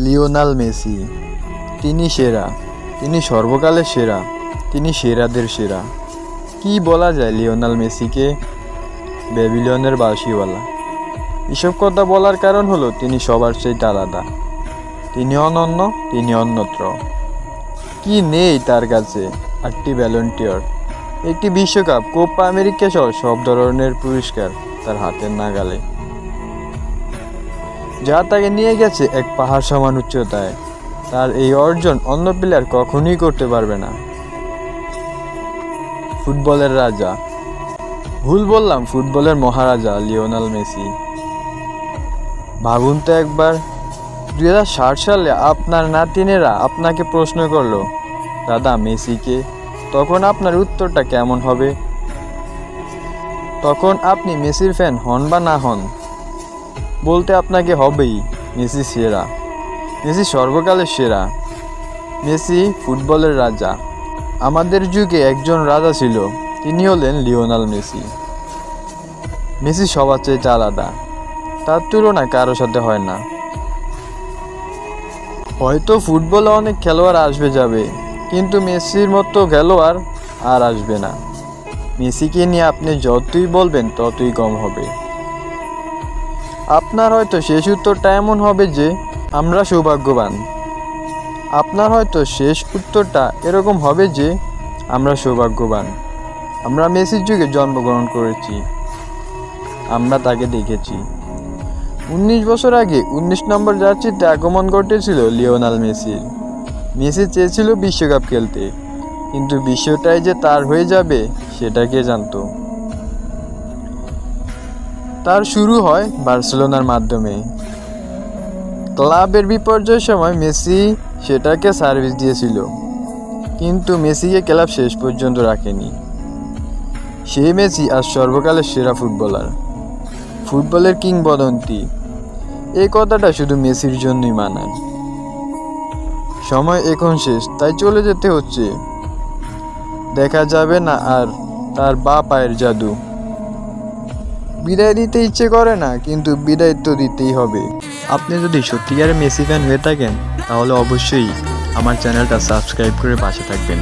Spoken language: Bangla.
লিওনেল মেসি, তিনি সেরা, তিনি সর্বকালের সেরা, তিনি সেরাদের সেরা। কি বলা যায় লিওনেল মেসিকে? ব্যাবিলনের বাঁশিওয়ালা। এসব কথা বলার কারণ হলো তিনি সবার চাইতে আলাদা, তিনি অনন্য, তিনি অন্যত্র। কি নেই তার কাছে? 8টি ব্যালন ডি'র, একটি বিশ্বকাপ, কোপা আমেরিকা সহ সব ধরনের পুরস্কার তার হাতের নাগালে, যা তাকে নিয়ে গেছে এক পাহাড় সমান উচ্চতায়। তার এই অর্জন অন্য প্লেয়ার কখনোই করতে পারবে না। ফুটবলের রাজা, ভুল বললাম, ফুটবলের মহারাজা লিওনেল মেসি। ভাবুন তো একবার, 2060 সালে আপনার নাতিনেরা আপনাকে প্রশ্ন করলো, দাদা মেসিকে, তখন আপনার উত্তরটা কেমন হবে? তখন আপনি মেসির ফ্যান হন বা না হন, বলতে আপনাকে হবেই মেসি সেরা, মেসি সর্বকালের সেরা, মেসি ফুটবলের রাজা। আমাদের যুগে একজন রাজা ছিল, তিনি হলেন লিওনেল মেসি। মেসি সবার চেয়ে আলাদা, তার তুলনা কারো সাথে হয় না। হয়তো ফুটবলে অনেক খেলোয়াড় আসবে যাবে, কিন্তু মেসির মতো খেলোয়াড় আর আসবে না। মেসিকে নিয়ে আপনি যতই বলবেন ততই কম হবে। আপনার হয়তো শেষ উত্তরটা এমন হবে যে আমরা সৌভাগ্যবান। আপনার হয়তো শেষ উত্তরটা এরকম হবে যে আমরা সৌভাগ্যবান, আমরা মেসির যুগে জন্মগ্রহণ করেছি, আমরা তাকে দেখেছি। 19 বছর আগে 19 নম্বর জার্সিতে আগমন ঘটেছিল লিওনেল মেসির। মেসি চেয়েছিল বিশ্বকাপ খেলতে, কিন্তু বিশ্বটাই যে তার হয়ে যাবে সেটা কে জানতো। তার শুরু হয় বার্সেলোনার মাধ্যমে। ক্লাবের বিপর্যয়ের সময় মেসি সেটাকে সার্ভিস দিয়েছিল, কিন্তু মেসিকে ক্লাব শেষ পর্যন্ত রাখেনি। সেই মেসি আজ সর্বকালের সেরা ফুটবলার, ফুটবলের কিংবদন্তি। এই কথাটা শুধু মেসির জন্যই মানায়। সময় এখন শেষ, তাই চলে যেতে হচ্ছে। দেখা যাবে না আর তার বাঁ পায়ের জাদু। বিদায় দিতে ইচ্ছে করে না, কিন্তু বিদায় তো দিতেই হবে। আপনি যদি সত্যিকারের মেসি ফ্যান হয়ে থাকেন, তাহলে অবশ্যই আমার চ্যানেলটা সাবস্ক্রাইব করে পাশে থাকবেন।